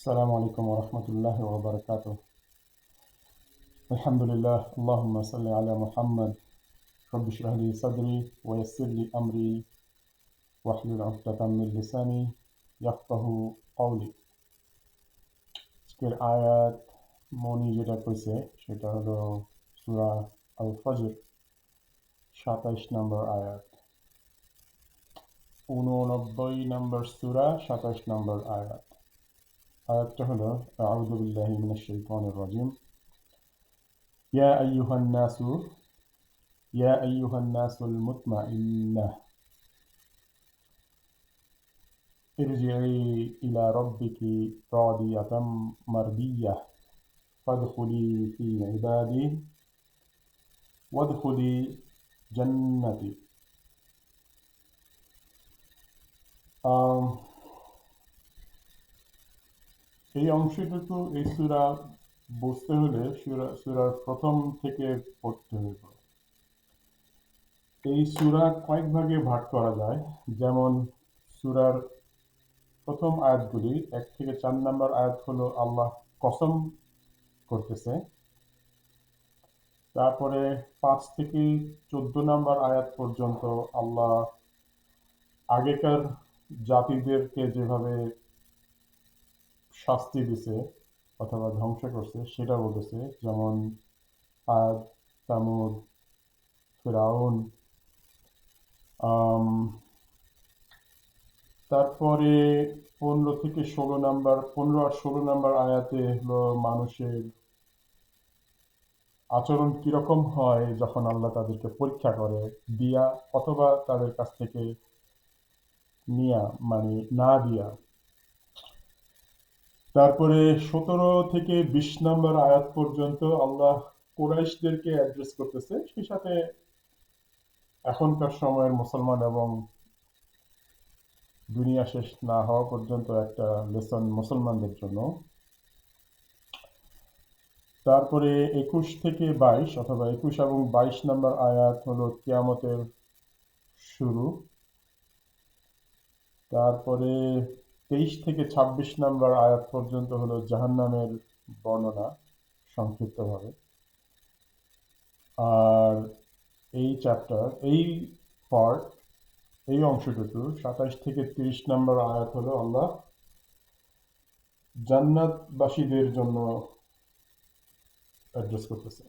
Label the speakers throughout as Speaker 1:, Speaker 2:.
Speaker 1: السلام عليكم ورحمة الله وبركاته. الحمد لله. اللهم صل على محمد. رب اشرح لي صدري ويسر لي أمري واحلل عقدة من لساني يفقه قولي. আজকের আয়াত মনি যেটা কইছে সেটা হলো সূরা আল ফজর ২৭ নম্বর আয়াত, ৮৯ নম্বর সূরা ২৭ নম্বর আয়াত। আয়াতটা হলো আউযু বিল্লাহি মিনাশ শাইতানির রাজিম। يا أيها الناس المطمئنة ارجعي إلى ربك راضية مرضية فادخلي في عبادي وادخلي جنتي। এই অংশটুকু এই সূরা বুঝতে হলে সূরার প্রথম থেকে পড়তে হবে। এই সূরা কয়েক ভাগে ভাগ করা যায়, যেমন সূরার প্রথম আয়াতগুলি ১ থেকে ৪ নম্বর আয়াত হলো আল্লাহ কসম করতেছে। তারপরে ৫ থেকে ১৪ নম্বর আয়াত পর্যন্ত আল্লাহ আগেকার জাতিদেরকে যেভাবে শাস্তি দিছে অথবা ধ্বংস করছে সেটা বলতেছে, যেমন আদ, সামুদ, ফিরাউন। তারপরে ১৫ থেকে ১৬ নম্বর ১৫ আর ১৬ নম্বর আয়াতে হলো মানুষের আচরণ কিরকম হয় যখন আল্লাহ তাদেরকে পরীক্ষা করে দিয়া অথবা তাদের কাছ থেকে নিয়া, মানে না দিয়া। তারপরে ১৭ থেকে ২০ নম্বর আয়াত পর্যন্ত আল্লাহ কুরাইশদেরকে অ্যাড্রেস করতেছে, সেই সাথে এখনকার সময়ের মুসলমান এবং দুনিয়া শেষ না হওয়া পর্যন্ত একটা লেসন মুসলমানদের জন্য। তারপরে ২১ থেকে ২২ অথবা ২১ এবং ২২ নম্বর আয়াত হলো কিয়ামতের শুরু। তারপরে ২৩ থেকে ২৬ নম্বর আয়াত পর্যন্ত হলো জাহান্নামের বর্ণনা সংক্ষিপ্তভাবে। আর এই চ্যাপ্টার, এই পার্ট, এই অংশটুকু ২৭ থেকে ৩০ নম্বর আয়াত হলো আল্লাহ জান্নাতবাসীদের জন্য অ্যাড্রেস করতেছে।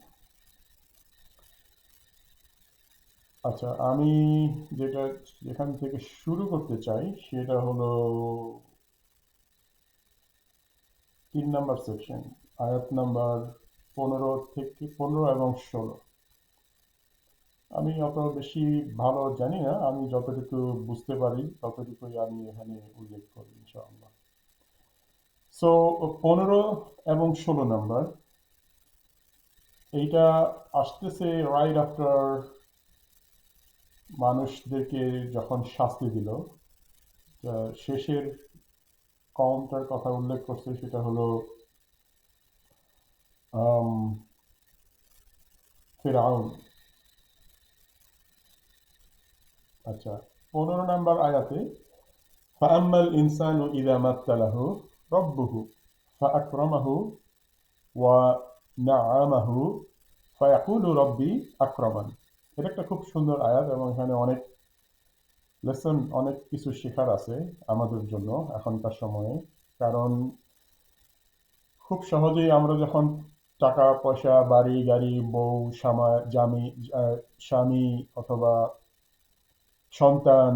Speaker 1: আচ্ছা, আমি যেখান থেকে শুরু করতে চাই সেটা হলো ৩ নম্বর সেকশন, আয়াত নাম্বার ১৫ এবং ১৬। আমি অত বেশি ভালো জানি না, আমি যতটুকু বুঝতে পারি ততটুকুই আমি এখানে উল্লেখ করি ইনশাআল্লাহ। সো ১৫ এবং ১৬ নাম্বার এইটা আসতেছে রাইট আফটার মানুষদেরকে যখন শাস্তি দিল, শেষের কওমটার কথা উল্লেখ করছে, সেটা হলো ফিরআউন। আচ্ছা, ১৫ নম্বর আয়াতে ফাআম্মাল ইনসানু ইযা মাবতালাহু রাব্বুহু ফাআকরামাহু ওয়া না'আমাহু ফায়াকুলু রাব্বি আকরামান। এটা একটা খুব সুন্দর আয়াত এবং এখানে অনেক লেসন, অনেক কিছু শেখার আছে আমাদের জন্য এখনকার সময়ে। কারণ খুব সহজেই আমরা যখন টাকা পয়সা, বাড়ি গাড়ি, বউ, স্বামী অথবা সন্তান,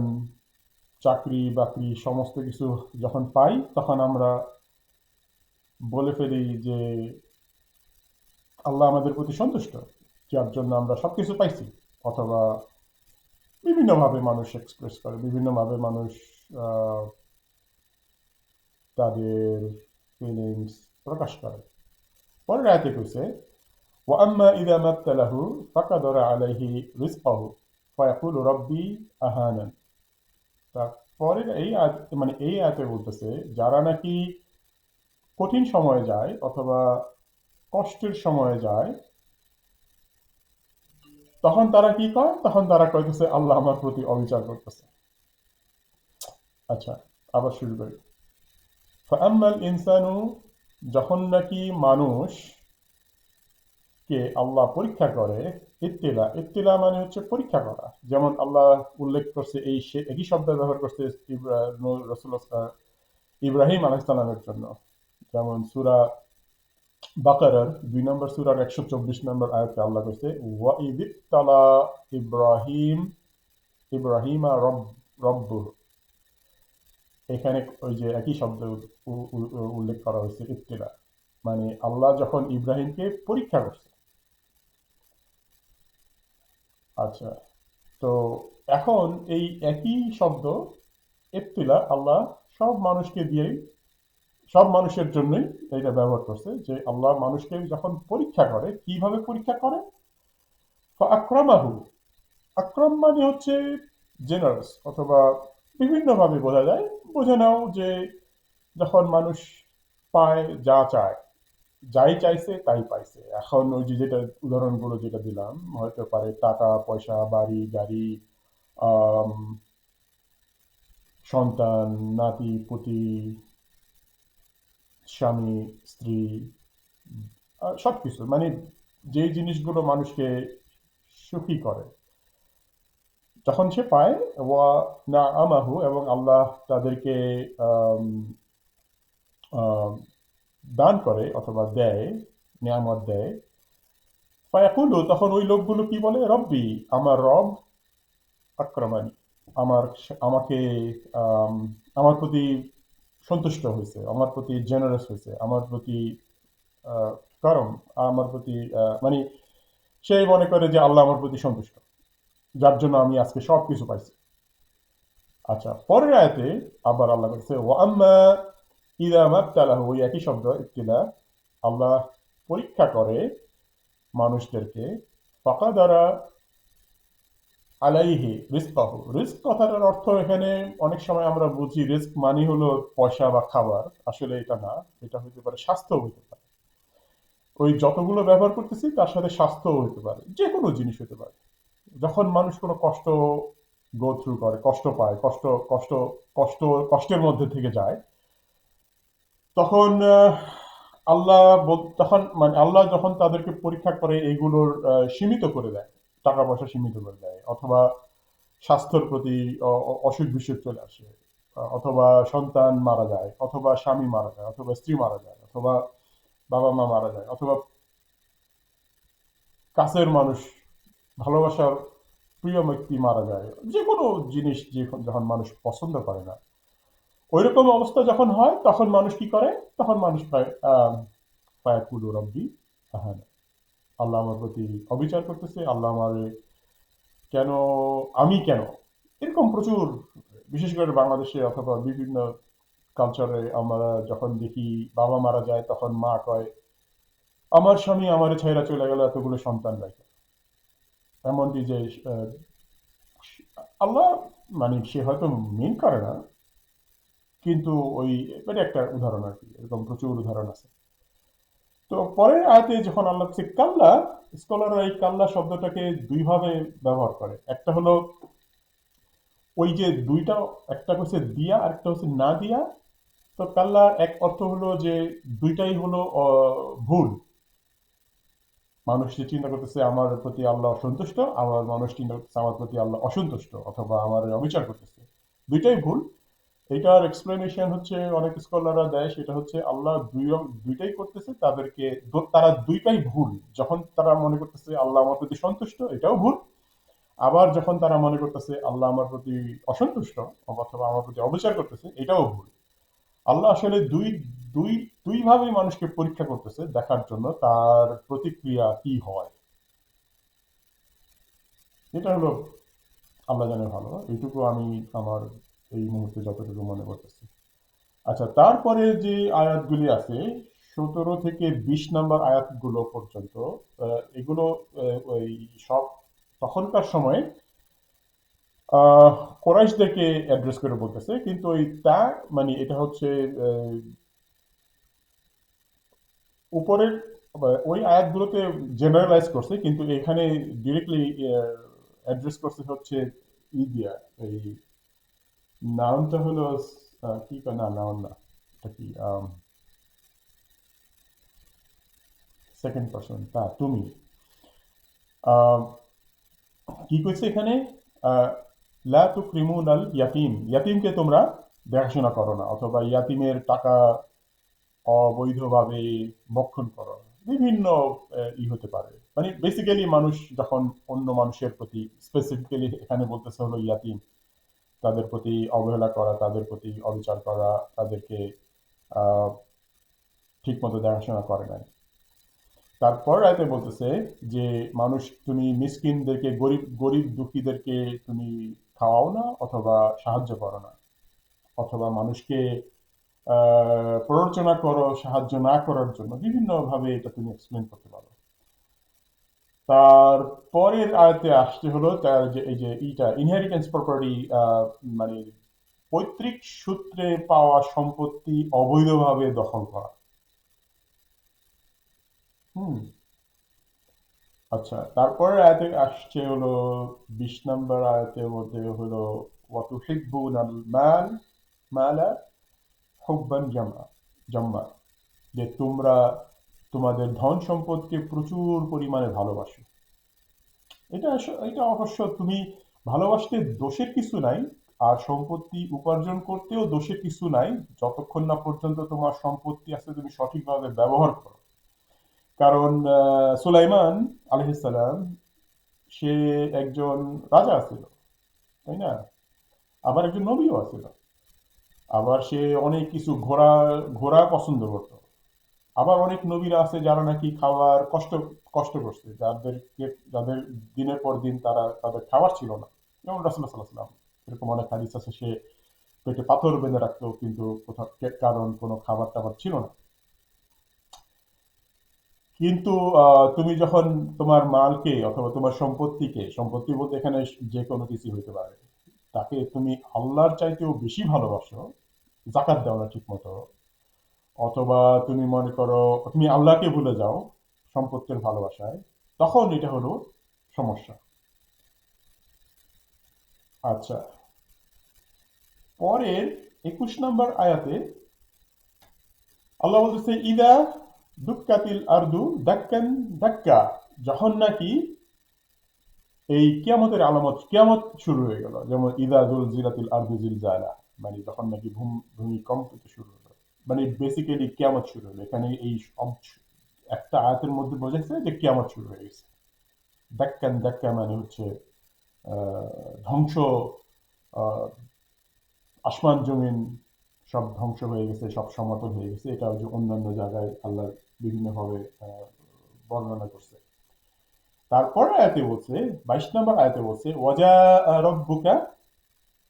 Speaker 1: চাকরি বাকরি সমস্ত কিছু যখন পাই, তখন আমরা বলে ফেলি যে আল্লাহ আমাদের প্রতি সন্তুষ্ট, যার জন্য আমরা সবকিছু পাইছি। অথবা বিভিন্নভাবে মানুষ এক্সপ্রেস করে, বিভিন্নভাবে মানুষ তাদের ফিলিংস প্রকাশ করে। পরের আয়াতে কইছে ওয়াম্মা ইযা মাবতালাহু ফাকাদারা আলাইহি রিজকাহু ফায়াকুলু রাব্বি আহানান। তারপরের এই আয়াত, মানে এই আয়াতে বলতেছে যারা নাকি কঠিন সময়ে যায় অথবা কষ্টের সময়ে যায়, তখন তারা কি কয়? তখন তারা কইতেছে আল্লাহ আমার প্রতি অবিচার করতেছে। আচ্ছা, আবার শুরু করি। ফাআম্মাল ইনসানু, যখন নাকি মানুষকে আল্লাহ পরীক্ষা করে, ইত্তিলা, ইত্তিলা মানে হচ্ছে পরীক্ষা করা। যেমন আল্লাহ উল্লেখ করছে এই একই শব্দ ব্যবহার করছে রাসূলুল্লাহ ইব্রাহিম আলাইহিস সালামের জন্য। যেমন সূরা বাকারার ২ নম্বর সূরার ১২৪ নম্বর আয়াতে আল্লাহ কইছে ওয়া ইযিবতালা ইব্রাহিমা রব্বুহু। এখানে ওই যে একই শব্দ উল্লেখ করা হয়েছে, ইবতিলা, মানে আল্লাহ যখন ইব্রাহিমকে পরীক্ষা করছে। আচ্ছা, তো এখন এই একই শব্দ ইবতিলা আল্লাহ সব মানুষকে দিয়েই, সব মানুষের জন্যই এটা ব্যবহার করছে, যে আল্লাহ মানুষকে যখন পরীক্ষা করে, কিভাবে পরীক্ষা করে? আকরামাহু, আকরাম মানে হচ্ছে জেনারেস, অথবা বিভিন্নভাবে বোঝা যায়। বুঝে নাও যে যখন মানুষ পায় যা চায়, যাই চাইছে তাই পাইছে। এখন ওই যে যেটা উদাহরণগুলো যেটা দিলাম, হয়তো পারে টাকা পয়সা, বাড়ি গাড়ি, আম, সন্তান, নাতি পুতি, স্বামী স্ত্রী, সবকিছু, মানে যে জিনিসগুলো মানুষকে সুখী করে, যখন সে পায়, ওয়া না আমাহু, এবং আল্লাহ তাদেরকে আম, আম, দান করে অথবা দেয়, নিয়ামত দেয়, ফায়াকুলু, তখন ওই লোকগুলো কি বলে? রব্বি, আমার রব, আক্রমানি, আমার আমাকে আম, আমার প্রতি সন্তুষ্ট হয়েছে, আমার প্রতি জেনারেস হয়েছে, আমার প্রতি আহ, কারণ আমার প্রতি মানে সে মনে করে যে আল্লাহ আমার প্রতি সন্তুষ্ট, যার জন্য আমি আজকে সব কিছু পাইছি। আচ্ছা, পরের আয়াতে আবার আল্লাহ বলছে ও আম্মা ইদা মাবতালাহু, ওই একই শব্দ ইবতিলা, আল্লাহ পরীক্ষা করে মানুষদেরকে, ফাকাদারা আলাইহি রিজকাহু। রিস্ক কথাটার অর্থ এখানে অনেক সময় আমরা বুঝি রিস্ক মানে হলো পয়সা বা খাবার, আসলে এটা না। এটা হতে পারে স্বাস্থ্য, হতে পারে, ওই যতগুলো ব্যবহার করতেছি তার সাথে স্বাস্থ্যও হতে পারে, যে কোনো জিনিস হতে পারে। যখন মানুষ কোনো কষ্ট গো থ্রু করে, কষ্ট পায়, কষ্ট কষ্ট কষ্ট কষ্টের মধ্যে থেকে যায়, তখন আল্লাহ তখন মানে আল্লাহ যখন তাদেরকে পরীক্ষা করে এইগুলোর সীমিত করে দেয়, টাকা পয়সা সীমিত করে দেয়, অথবা স্বাস্থ্যের প্রতি অসুখ বিসুখ চলে আসে, অথবা সন্তান মারা যায়, অথবা স্বামী মারা যায়, অথবা স্ত্রী মারা যায়, অথবা বাবা মা মারা যায়, অথবা কাছের মানুষ, ভালোবাসার প্রিয় ব্যক্তি মারা যায়, যে কোনো জিনিস যখন মানুষ পছন্দ করে না, ওইরকম অবস্থা যখন হয়, তখন মানুষ কি করে? তখন মানুষ প্রায় পায় কুলু রব্বি, হ্যাঁ, আল্লাহ আমার প্রতি অবিচার করতেছে, আল্লাহ আমার কেন, আমি কেন, এরকম প্রচুর। বিশেষ করে বাংলাদেশে অথবা বিভিন্ন কালচারে আমরা যখন দেখি বাবা মারা যায়, তখন মা কয় আমার স্বামী আমার ছেড়ে চলে গেল এতগুলো সন্তান রেখে। এমনকি যে আহ, আল্লাহ, মানে সে হয়তো মিন করে না, কিন্তু ওই এটা একটা উদাহরণ আর কি, এরকম প্রচুর উদাহরণ আছে। তো পরের আয়াতে যখন আল্লাহ হচ্ছে কাল্লা, স্কলাররা এই কাল্লা শব্দটাকে দুই ভাবে ব্যবহার করে। একটা হলো ওই যে দুইটা, একটা হচ্ছে দিয়া আর একটা হচ্ছে না দিয়া। তো কাল্লার এক অর্থ হলো যে দুইটাই হলো ভুল। মানুষ যে চিন্তা করতেছে আমার প্রতি আল্লাহ অসন্তুষ্ট, আবার মানুষ চিন্তা করতেছে আমার প্রতি আল্লাহ অসন্তুষ্ট, অথবা আমার অবিচার করতেছে, দুইটাই ভুল। এটার এক্সপ্লেনেশন হচ্ছে অনেক স্কলাররা দেয়, সেটা হচ্ছে আল্লাহ দুইটাই করতেছে, তাদেরকে তারা দুইটাই ভুল। যখন তারা মনে করতেছে আল্লাহ আমার প্রতি সন্তুষ্ট, এটাও ভুল। আবার যখন তারা মনে করতেছে আল্লাহ আমার প্রতি অসন্তুষ্ট, অথবা আমার প্রতি অবিচার করতেছে, এটাও ভুল। আল্লাহ আসলে দুই দুই দুই ভাবেই মানুষকে পরীক্ষা করতেছে, দেখার জন্য তার প্রতিক্রিয়া কি হয়। এটা হলো আল্লাহ জানে ভালো, এইটুকু আমি আমার এই মুহূর্তে যতটুকু মনে করতেছি। আচ্ছা, তারপরে যে আয়াতগুলি আছে, 17 থেকে 20 নম্বর আয়াতগুলো পর্যন্ত, এগুলো ওই সব তখনকার সময় আহ কোরাইশদেরকে অ্যাড্রেস করে বলতেছে, কিন্তু ওই তা মানে এটা হচ্ছে আহ, উপরের ওই আয়াতগুলোতে জেনারেলাইজ করছে, কিন্তু এখানে ডিরেক্টলি অ্যাড্রেস করছে হচ্ছে ই দিয়া, এই নাউনটা হলো কি না, নাউন না, এটা কি সেকেন্ড পারসন, তা তুমি আহ, কি কইছে এখানে, আহ, লা তুকরিমুনাল ইয়াতিম, ইয়াতিমকে তোমরা দেখাশোনা করো না, অথবা ইয়াতিমের টাকা অবৈধভাবে ভক্ষণ করো না। বিভিন্ন হতে পারে, মানে বেসিক্যালি মানুষ যখন অন্য মানুষের প্রতি, স্পেসিফিক্যালি এখানে বলতেছে হলো ইয়াতিম, তাদের প্রতি অবহেলা করা, তাদের প্রতি অবিচার করা, তাদেরকে আহ ঠিক মতো দেখাশোনা করে নাই। তারপর রাতে বলতেছে যে মানুষ, তুমি মিসকিনদেরকে, গরিব গরিব দুঃখীদেরকে তুমি খাওয়াও না, অথবা সাহায্য করো না, অথবা মানুষকে প্ররোচনা করো সাহায্য না করার জন্য, বিভিন্ন ভাবে এটা তুমি এক্সপ্লেন করতে পারো। তার পরের আয়াতে আসতে হলো তার যে এই যে ইনহেরিটেন্স প্রপার্টি, মানে পৈতৃক সূত্রে পাওয়া সম্পত্তি অবৈধভাবে দখল করা। হুম। আচ্ছা, তারপরের আয়াতে আসছে হলো 20 নম্বর আয়াতের মধ্যে হলো ওয়াতুহিব্বুনাল মালা হুব্বান জাম্মা, যে তোমরা তোমাদের ধন সম্পদকে প্রচুর পরিমাণে ভালোবাসো। এটা অবশ্য তুমি ভালোবাসতে দোষের কিছু নাই, আর সম্পত্তি উপার্জন করতেও দোষের কিছু নাই, যতক্ষণ না পর্যন্ত তোমার সম্পত্তি আছে তুমি সঠিকভাবে ব্যবহার করো। কারণ সুলাইমান আলাইহিস সালাম, সে একজন রাজা ছিল, তাই না? আবার একজন নবীও আছিল। আবার সে অনেক কিছু ঘোরা ঘোরা পছন্দ করত। আবার অনেক নবীরা আছে যারা নাকি খাওয়ার কষ্ট কষ্ট করছে, যাদের দিনের পর দিন তাদের খাবার ছিল না, যেমন রাসূলুল্লাহ সাল্লাল্লাহু আলাইহি ওয়াসাল্লাম। এরকম অনেক হাদিস আছে, সে পেটে পাথর বেঁধে রাখতো, কিন্তু কোথাও কারণ কোনো খাবার টাবার ছিল না। কিন্তু তুমি যখন তোমার মালকে অথবা তোমার সম্পত্তিকে, সম্পত্তি বলতে এখানে যে কোনো কিছু হইতে পারে, তাকে তুমি আল্লাহর চাইতেও বেশি ভালোবাসো, জাকাত দাও না ঠিক মতো, অথবা তুমি মনে করো তুমি আল্লাহকে ভুলে যাও সম্পত্তির ভালোবাসায়, তখন এটা হলো সমস্যা। আচ্ছা, পরের 21 নম্বর আয়াতে আল্লাহ বলতেছে ইদা দুক্কাতিল আরদু দাক্কান দাক্কা, যখন নাকি এই কিয়ামতের আলামত, কিয়ামত শুরু হয়ে গেল, যেমন ইদা জুলজিলাতিল আরদু জিলজালা, মানে যখন নাকি ভূমিকম্প শুরু হলো, মানে বেসিক্যালি কিয়ামত শুরু হলো। এখানে এই একটা আয়াতের মধ্যে বোঝাচ্ছে যে কিয়ামত শুরু হয়ে গেছে। দাক্কান দাক্কা মানে হচ্ছে ধ্বংস, আহ, আসমান জমিন সব ধ্বংস হয়ে গেছে, সব সমতল হয়ে গেছে। এটা যে অন্যান্য জায়গায় আল্লাহ বিভিন্নভাবে বর্ণনা করছে। তারপর আয়াতে বলছে, 22 নম্বর আয়াতে বলছে ওয়াজা রব্বুকা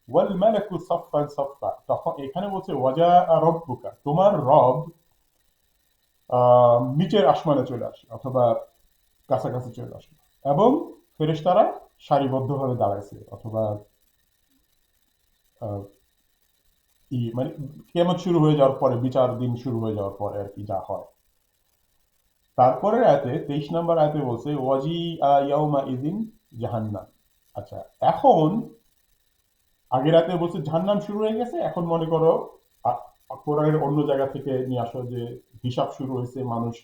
Speaker 1: ওয়াল মালাকু সাফফান সাফফা, তখন এখানে বলছে ওয়াজা রব্বুকা, তোমার রব নিচের আসমানে চলে আসে, অথবা কাছাকাছি চলে আসে, এবং ফেরেশতারা সারিবদ্ধভাবে দাঁড়াইছে, অথবা আহ, মানে কিয়ামত শুরু হয়ে যাওয়ার পরে, বিচার দিন শুরু হয়ে যাওয়ার পরে আর কি যা হয়। তারপরের আয়াতে 23 নম্বর আয়াতে বলছে ওয়াজি ইয়াউমা ইদিন জাহান্নাম। আচ্ছা, এখন আগের রাতে বলছে জাহান্নাম শুরু হয়ে গেছে, এখন মনে করো কোরআনের অন্য জায়গা থেকে নিয়ে আসো যে হিসাব শুরু হয়েছে, মানুষ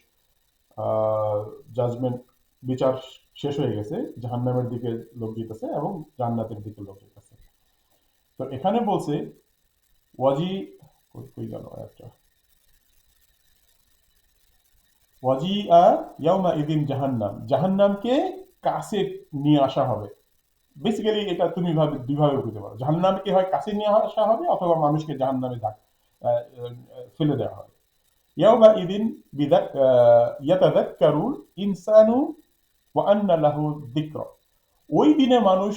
Speaker 1: জাজমেন্ট, বিচার শেষ হয়ে গেছে, জাহান্নামের দিকে লোক যেতেছে এবং জান্নাতের দিকে লোক যেতেছে। তো এখানে বলছে ওয়াজি, কই গেল একটা, ওয়াজি ইয়াউমা ইদিন জাহান্নাম, জাহান্নামকে কাছে নিয়ে আসা হবে। বেসিক্যালি এটা তুমি দুইভাবে বুঝতে পারো, জাহান্নামকে হয় কাছে নিয়ে আসা হবে, অথবা মানুষকে জাহান্নামে ফেলে দেওয়া হবে। ইয়াউমা ইদিন ইয়াতাযাক্কারুল ইনসানু ওয়া আন্না লাহু যিকরা, ওই দিনে মানুষ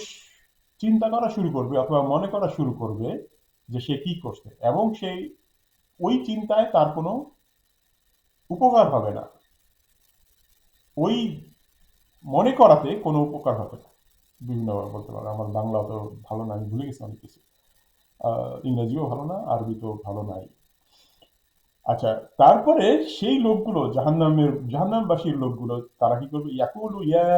Speaker 1: চিন্তা করা শুরু করবে, অথবা মনে করা শুরু করবে যে সে কি করছে, এবং সেই ওই চিন্তায় তার কোনো উপকার হবে না, ওই মনে করাতে কোনো উপকার হবে না। বিভিন্নভাবে বলতে পারো, আমার বাংলা তো ভালো না, আমি ভুলে গেছি অনেক কিছু, ইংরেজিও ভালো না, আরবি তো ভালো নাই। আচ্ছা, তারপরে সেই লোকগুলো, জাহান্নামবাসীর লোকগুলো, তারা কি করবে, ইয়াকুলু ইয়া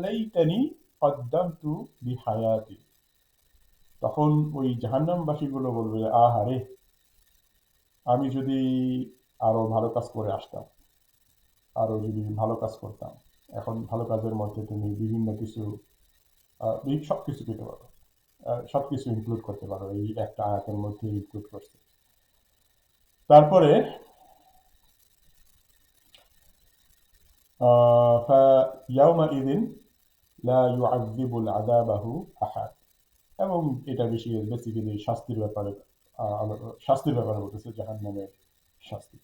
Speaker 1: লাইতানি কদ্দামতু লিহায়াতি, তখন ওই জাহান্নামবাসীগুলো বলবে আহারে, আমি যদি আরো ভালো কাজ করে আসতাম, আরো যদি ভালো কাজ করতাম। এখন ভালো কাজের মধ্যে তুমি বিভিন্ন কিছু সবকিছু পেতে পারো, সবকিছু ইনক্লুড করতে পারো, এই একটা আয়াতের মধ্যে ইনক্লুড করছে। তারপরে فَيَوْمَئِذٍ لَا يُعَذِّبُ الْعَذَابَهُ أَحَدٌ। এবং এটা বেসিক্যালি শাস্তির ব্যাপারে বলতেছে, জাহান্নামের শাস্তি।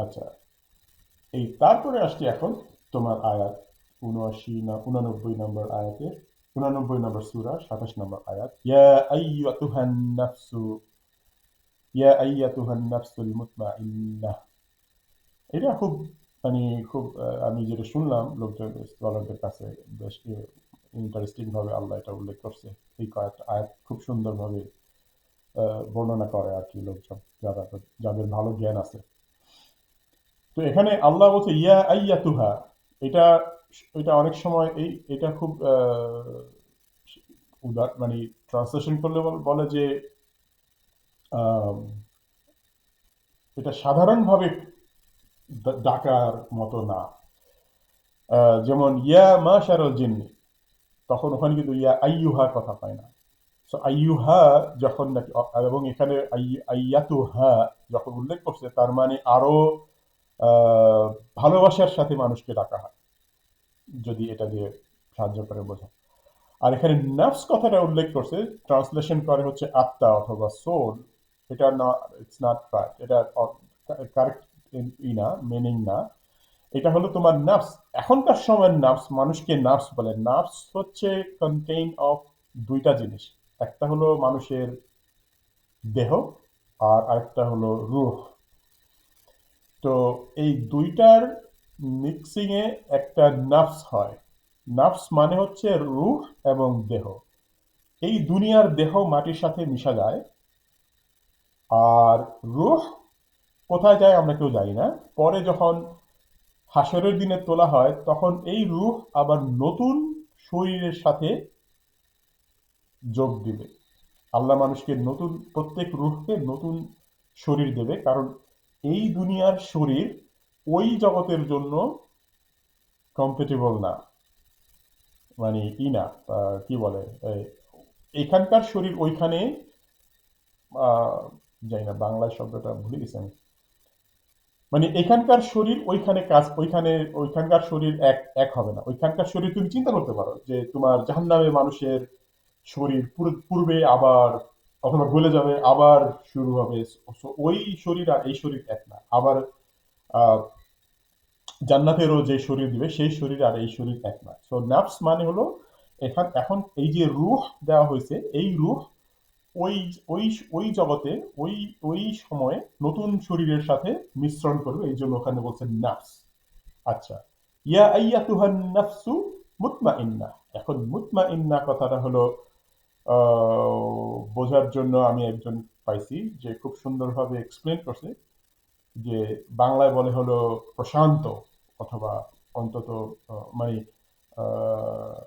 Speaker 1: আচ্ছা, এই তারপরে আসছি এখন তোমার আয়াত 89 নম্বর আয়াতের, 89 নম্বর সূরা 27 নম্বর আয়াত, ইয়া আইয়াতুহান নাফসুল মুতমাইন্নাহ। এটা খুব, মানে খুব আমি যেটা শুনলাম লোকজন স্কলারদের কাছে বেশ ইন্টারেস্টিং ভাবে আল্লাহ এটা উল্লেখ করছে। এই কয়েকটা আয়াত খুব সুন্দরভাবে বর্ণনা করে আর কি লোকজন, যাদের ভালো জ্ঞান আছে। তো এখানে আল্লাহ বলছে ইয়া আইয়াতুহা। এটা এটা অনেক সময় এটা খুব মানে ট্রান্সলেশন করলে বলে যে এটা সাধারণভাবে ডাকার মতো না। যেমন ইয়া মাশারাল জিন্নি, তখন ওখানে কিন্তু ইয়া আইয়ুহার কথা পায় না। সো আইয়ুহা যখন নাকি, এবং এখানে আইয়াতুহা যখন উল্লেখ করছে, তার মানে আরো ভালোবাসার সাথে মানুষকে ডাকা হয়, যদি এটা দিয়ে সাহায্য করে বোঝা। আর এখানে নাফস কথাটা উল্লেখ করছে, ট্রান্সলেশন করে হচ্ছে আত্মা অথবা সোল। এটা না, ইটস নট রাইট, এটা কারেক্ট না, মিনিং না। এটা হলো তোমার নাফস। এখনকার সময়ের নাফস, মানুষকে নাফস বলে। নাফস হচ্ছে কন্টেইন অফ দুইটা জিনিস, একটা হলো মানুষের দেহ, আর আরেকটা হলো রূহ। তো এই দুইটার মিক্সিং এ একটা নাফস হয়। নাফস মানে হচ্ছে রূহ এবং দেহ। এই দুনিয়ার দেহ মাটির সাথে মিশা যায়, আর রূহ কোথায় যায় আমরা কেউ জানি না। পরে যখন হাসরের দিনে তোলা হয়, তখন এই রূহ আবার নতুন শরীরের সাথে যোগ দিবে। আল্লাহ মানুষকে নতুন, প্রত্যেক রূহকে নতুন শরীর দেবে, কারণ এই দুনিয়ার শরীর ওই জগতের জন্য কম্পেটেবল না, মানে না, কি বলে, এখানকার শরীর ওইখানে, যাই না বাংলায় শব্দটা ভুলে গেছি আমি, মানে এখানকার শরীর ওইখানে কাজ, ওইখানকার শরীর এক এক হবে না। ওইখানকার শরীর তুমি চিন্তা করতে পারো যে তোমার জাহান্নামে মানুষের শরীর পূর্বে আবার, অথবা গলে যাবে আবার শুরু হবে। So, ওই শরীর আর এই শরীর এক না। আবার আহ, জান্নাতেরও যে শরীর দিবে সেই শরীর আর এই শরীর এক না। সো নাফস মানে হলো, এখন এই যে রূহ দেওয়া হয়েছে, এই রূহ ওই ওই ওই জগতে, ওই ওই সময়ে নতুন শরীরের সাথে মিশ্রণ করবে, এই জন্য ওখানে বলছে নাফস। আচ্ছা, ইয়া আইয়াতুহান নাফসু মুতমাইন্নাহ। এখন মুতমাইন্নাহ কথাটা হলো, বোঝার জন্য আমি একজন পাইছি যে খুব সুন্দরভাবে এক্সপ্লেন করছে, যে বাংলায় বলে হলো প্রশান্ত, অথবা অন্তত মানে আহ,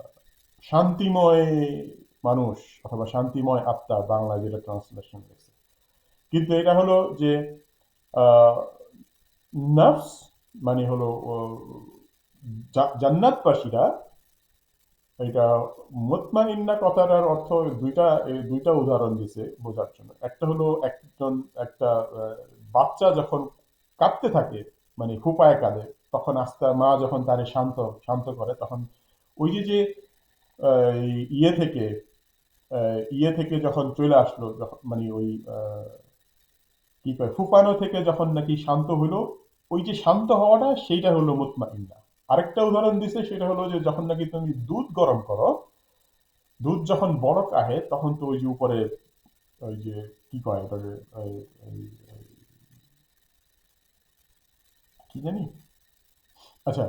Speaker 1: শান্তিময় মানুষ, অথবা শান্তিময় আত্মা, বাংলায় যেটা ট্রান্সলেশন হয়েছে। কিন্তু এটা হলো যে নাফস মানে হলো জান্নাতবাসীরা। এটা মুতমাইন্না কথাটার অর্থ দুইটা উদাহরণ দিছে বোঝার জন্য। একটা হলো একটা বাচ্চা যখন কাঁদতে থাকে, মানে ফুপায় কাঁদে, তখন মা যখন তারে শান্ত শান্ত করে, তখন ওই যে ইয়ে থেকে ইয়ে থেকে যখন চলে আসলো, যখন মানে ওই কি কয়, ফুপানো থেকে যখন নাকি শান্ত হইলো, ওই যে শান্ত হওয়াটা, সেইটা হলো মুতমাইন্না। আরেকটা উদাহরণ দিছে, সেটা হলো যে যখন নাকি তুমি দুধ গরম করো, দুধ যখন বলক আহে, তখন তো ওই যে উপরে ওই যে কি কয় ওটাকে, কি জানি, আচ্ছা,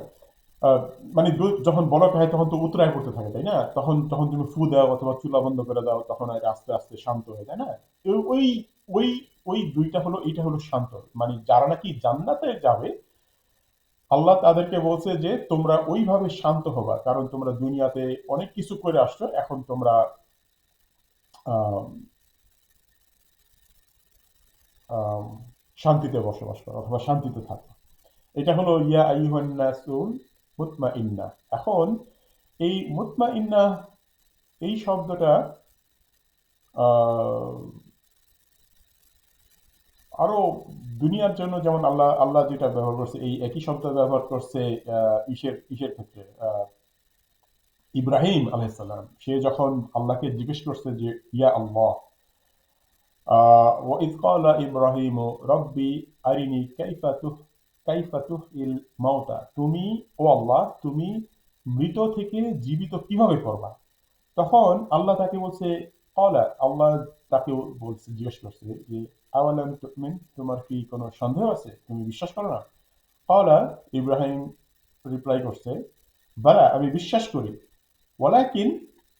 Speaker 1: মানে দুধ যখন বলক আহে তখন তো উতরায় পড়তে থাকে, তাই না? তখন তখন তুমি ফু দাও অথবা চুলা বন্ধ করে দাও, তখন আর আস্তে আস্তে শান্ত হয়ে যায় না? ওই ওই ওই দুইটা হলো, এইটা হলো শান্ত। মানে যারা নাকি জান্নাতে যাবে, আল্লাহ তাদেরকে বলছে যে তোমরা ওইভাবে শান্ত হবা, কারণ তোমরা দুনিয়াতে অনেক কিছু করে আসছো, এখন তোমরা আম, আম, শান্তিতে বসবাস করা অথবা শান্তিতে থাকা। এটা হলো ইয়া আইয়ুহান নাসুল মুতমাইন্না। এখন এই মুতমাইন্না এই শব্দটা আহ, আরো দুনিয়ার জন্য যেমন আল্লাহ আল্লাহ যেটা ব্যবহার করছে এই একই শব্দ ব্যবহার করছে ইসের ইসের ক্ষেত্রে ইব্রাহিম আলাইহিসসালাম। সে যখন আল্লাহকে জিজ্ঞেস করছে যে ইয়া আল্লাহ وإذ قال إبراهيم ربي أرني كيف تحيي الموتى, তুমি ও আল্লাহ তুমি মৃত থেকে জীবিত কিভাবে করবা। তখন আল্লাহ তাকে বলছে কলা, আল্লাহ তাকে বলছে জিজ্ঞেস করছে যে আওয়ালাম তুমিন, তোমার কি কোনো সন্দেহ আছে, তুমি বিশ্বাস করো না। কলা, ইব্রাহিম রিপ্লাই করছে বালা, আমি বিশ্বাস করি, ওয়ালাকিন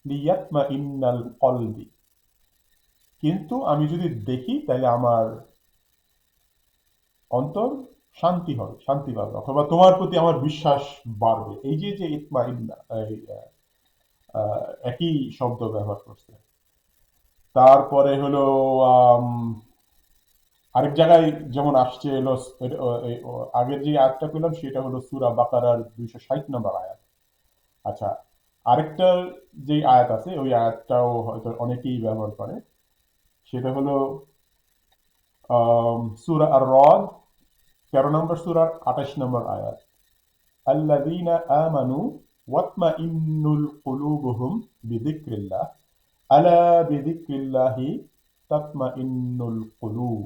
Speaker 1: লিয়াতমা ইন্নাল কলবি, কিন্তু আমি যদি দেখি তাহলে আমার অন্তর শান্তি হবে, শান্তি পাবে, অথবা তোমার প্রতি আমার বিশ্বাস বাড়বে। এই যে যে ইতমা ইন্না একই শব্দ ব্যবহার করছে। তারপরে হলো আম, আরেক জায়গায় যেমন আসছে হলো আগের যে আয়াতটা পেলাম সেটা হলো সূরা বাকারার 260 নম্বর আয়াত। আচ্ছা, আরেকটা যে আয়াত আছে ওই আয়াতটাও হয়তো অনেকেই ব্যবহার করে, সেটা হলো সূরা আর রদ 13 নম্বর সূরার 28 নম্বর আয়াত। আল্লাযীনা আমানু ওয়াতমাইন্নুল কুলুবুহুম বিযিকরিল্লাহ আলা বিযিকরিল্লাহি তাতমাইন্নুল কুলুব।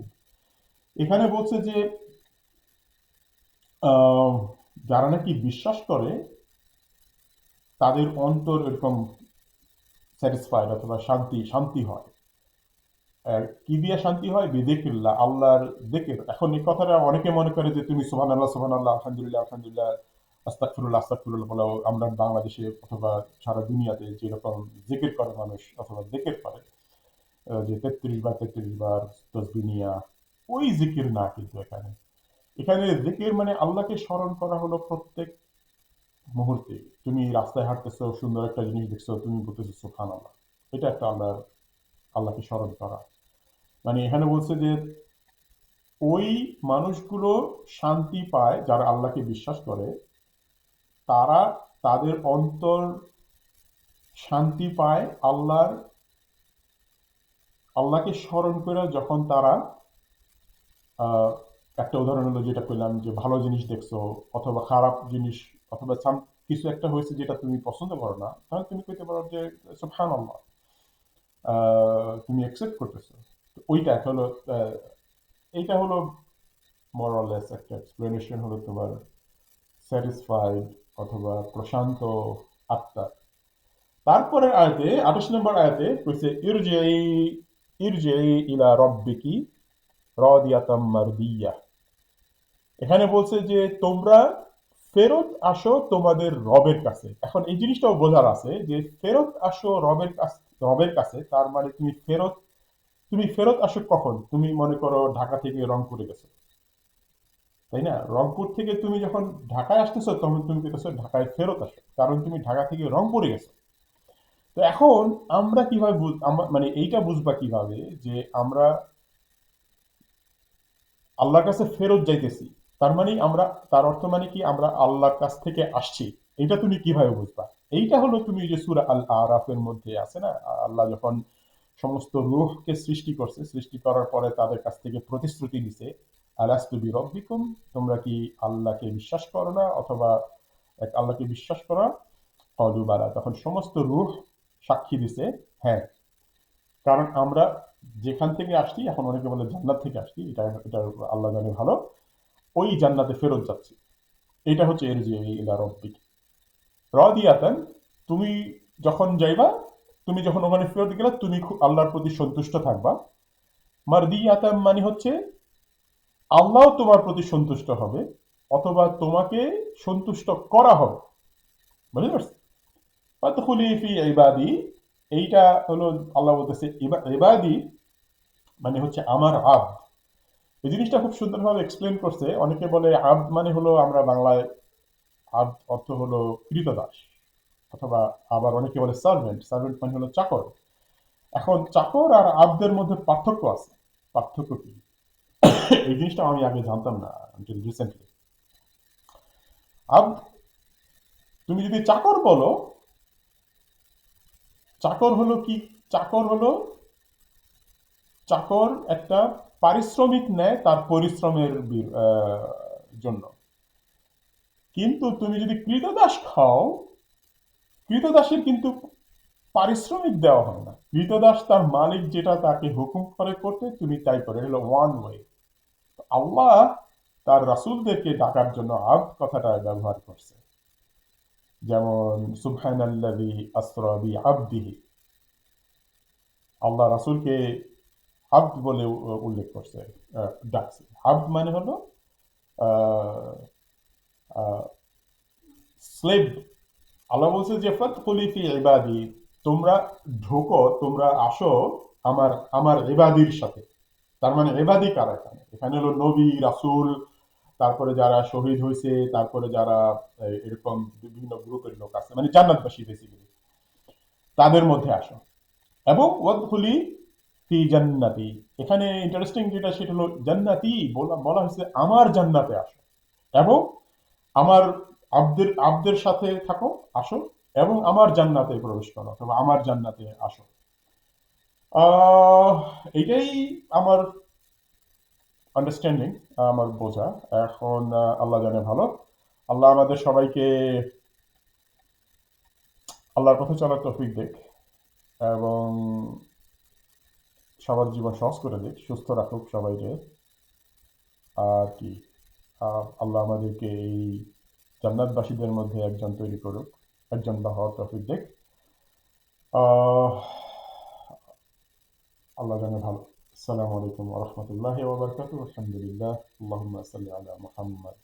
Speaker 1: এখানে বলছে যে আহ, যারা নাকি বিশ্বাস করে তাদের অন্তর এরকম স্যাটিসফাইড অথবা শান্তি শান্তি হয়। কি দিয়ে শান্তি হয়? বিযিকরিল্লাহ, আল্লাহর জিকির। এখন এই কথাটা অনেকে মনে করে যে তুমি সুবহানাল্লাহ সুবহানাল্লাহ আলহামদুলিল্লাহ আলহামদুলিল্লাহ আস্তাগফিরুল্লাহ আস্তাগফিরুল্লাহ বলো। আমরা বাংলাদেশে অথবা সারা দুনিয়াতে যেরকম জিকির করে মানুষ অথবা জিকির করে, যে 33 বার তসবিহ নিয়া, ওই জিকির না কিন্তু এখানে। এখানে জিকির মানে আল্লাহকে স্মরণ করা হলো প্রত্যেক মুহূর্তে। তুমি রাস্তায় হাঁটতেছো, সুন্দর একটা জিনিস দেখছো, তুমি বলতেছো সুবহানাল্লাহ, এটা একটা আল্লাহকে স্মরণ করা। মানে এখানে বলছে যে ওই মানুষগুলো শান্তি পায় যারা আল্লাহকে বিশ্বাস করে, তারা তাদের অন্তর শান্তি পায় আল্লাহকে স্মরণ করে। যখন তারা একটা উদাহরণ হলো যেটা পেলাম, যে ভালো জিনিস দেখছো অথবা খারাপ জিনিস অথবা কিছু একটা হয়েছে যেটা তুমি পছন্দ করো না, তাহলে তুমি কইতে পারো যে সুবহানাল্লাহ, তুমি অ্যাকসেপ্ট করতেছো। ওইটা হলো আহ, এইটা হলো মোর অর লেস একটা এক্সপ্লেনেশন হলো তোমার স্যাটিসফাইড অথবা প্রশান্ত আত্মা। তারপরের আয়াতে 28 নম্বর আয়াতে কইছে ইরজিই ইলা রব্বিকি রাদিয়াতাম মারদিয়া। এখানে বলছে যে তোমরা ফেরত আসো তোমাদের রবের কাছে। এখন এই জিনিসটাও বোঝার আছে যে ফেরত আসো রবের কাছে, তার মানে তুমি ফেরত আসো কখন? তুমি মনে করো ঢাকা থেকে রংপুরে গেছো, তাই না? রংপুর থেকে তুমি যখন ঢাকায় আসতেছো তখন তুমি কইতেছো ঢাকায় ফেরত আসো, কারণ তুমি ঢাকা থেকে রংপুরে গেছো। তো এখন আমরা কিভাবে মানে এইটা বুঝবা কিভাবে যে আমরা আল্লাহর কাছে ফেরত যাইতেছি, তার মানে আমরা, তার অর্থ মানে কি আমরা আল্লাহর কাছ থেকে আসছি, এটা তুমি কিভাবে বুঝবা? এইটা হলো তুমি যে সূরা আল আরাফের মধ্যে আছে না, আল্লাহ যখন সমস্ত রূহকে সৃষ্টি করছে, সৃষ্টি করার পরে তাদের কাছ থেকে প্রতিশ্রুতি দিছে আলাস্তু বিরব্বিকুম, তোমরা কি আল্লাহকে বিশ্বাস করো না, অথবা এক আল্লাহকে বিশ্বাস করো? ক্বালু বালা, তখন সমস্ত রূহ সাক্ষী দিছে হ্যাঁ। কারণ আমরা যেখান থেকে আসছি, এখন অনেকে বলে জান্নাত থেকে আসছি, এটা আল্লাহ জানে ভালো, ওই জান্নাতে ফেরত যাচ্ছি। এটা হচ্ছে এর যে ইলা রব্বিক রাদিয়াতান, তুমি যখন যাইবা, তুমি যখন ওখানে ফেরত গেলা, তুমি আল্লাহর প্রতি সন্তুষ্ট থাকবা। মারদিয়াতান মানে হচ্ছে আল্লাহ তোমার প্রতি সন্তুষ্ট হবে, অথবা তোমাকে সন্তুষ্ট করা হবে। বুঝতে পারছি? ফাদখুলি ফি ইবাদি, এইটা হলো আল্লাহ বলতেছে ইবাদি মানে হচ্ছে আমার আব্দ। এই জিনিসটা খুব সুন্দরভাবে এক্সপ্লেন করছে। অনেকে বলে আব্দ মানে হলো, আমরা বাংলায় আব্দ অর্থ হলো কৃতদাস, অথবা আবার অনেকে বলে সার্ভেন্ট, সার্ভেন্ট মানে হলো চাকর। এখন চাকর আর আব্দের মধ্যে পার্থক্য আছে। পার্থক্য কি? এই জিনিসটা আমি আগে জানতাম না রিসেন্টলি। আব্দ, তুমি যদি চাকর বলো, চাকর হলো কি? চাকর হলো, চাকর একটা পারিশ্রমিক নেয় তার পরিশ্রমের জন্য। কিন্তু তুমি যদি কৃতদাস খাও, কৃতদাসের কিন্তু পারিশ্রমিক দেওয়া হয় না। কৃতদাস তার মালিক যেটা তাকে হুকুম করে করতে, তুমি তাই করে। হলো ওয়ান ওয়ে। আল্লাহ তার রাসূলদেরকে ডাকার জন্য আব্দ কথাটা ব্যবহার করছে। যেমন সুবহানাল্লাযী আসরা বিআবদিহি, আল্লাহ রাসূলকে আব্দ বলে উল্লেখ করছে, ডাকছে। আব্দ মানে হলো স্লেভ। আল্লাহ বলছে যে ফাদখুলি ফি ইবাদি, তোমরা ঢোকো, তোমরা আসো আমার আমার ইবাদির সাথে। তার মানে ইবাদি কারা এখানে? এখানে হলো নবী, রাসূল, তারপরে যারা শহীদ হয়েছে, তারপরে যারা এরকম বিভিন্ন গ্রুপের লোক আছে, মানে জান্নাতবাসী বেসিক্যালি, তাদের মধ্যে আসো। এবং ওয়াদখুলি ফি জান্নাতি, এখানে ইন্টারেস্টিং যেটা সেটা হলো জান্নাতি বলা বলা হয়েছে, আমার জান্নাতে আসো। এবং আমার আব্দের আব্দের সাথে থাকো, আসো, এবং আমার জান্নাতে প্রবেশ করো, অথবা আমার জান্নাতে আসো। আহ এটাই আমার আন্ডারস্ট্যান্ডিং, আমার বোঝা। এখন আল্লাহ জানে ভালো। আল্লাহ আমাদের সবাইকে আল্লাহর পথে চলার তৌফিক দেখ, এবং সবার জীবন সহজ করে দিক, সুস্থ রাখুক সবাইকে। আর কি, আল্লাহ আমাদেরকে এই জান্নাতবাসীদের মধ্যে একজন তৈরি করুক, একজন বা হওয়ার তৌফিক দেখ। আহ আল্লাহ জানে ভালো। আসসালামু আলাইকুম ওয়া রাহমাতুল্লাহি ওয়া বারাকাতুহু। আলহামদুলিল্লাহ, আল্লাহুম্মা সাল্লি আলা মুহাম্মদ।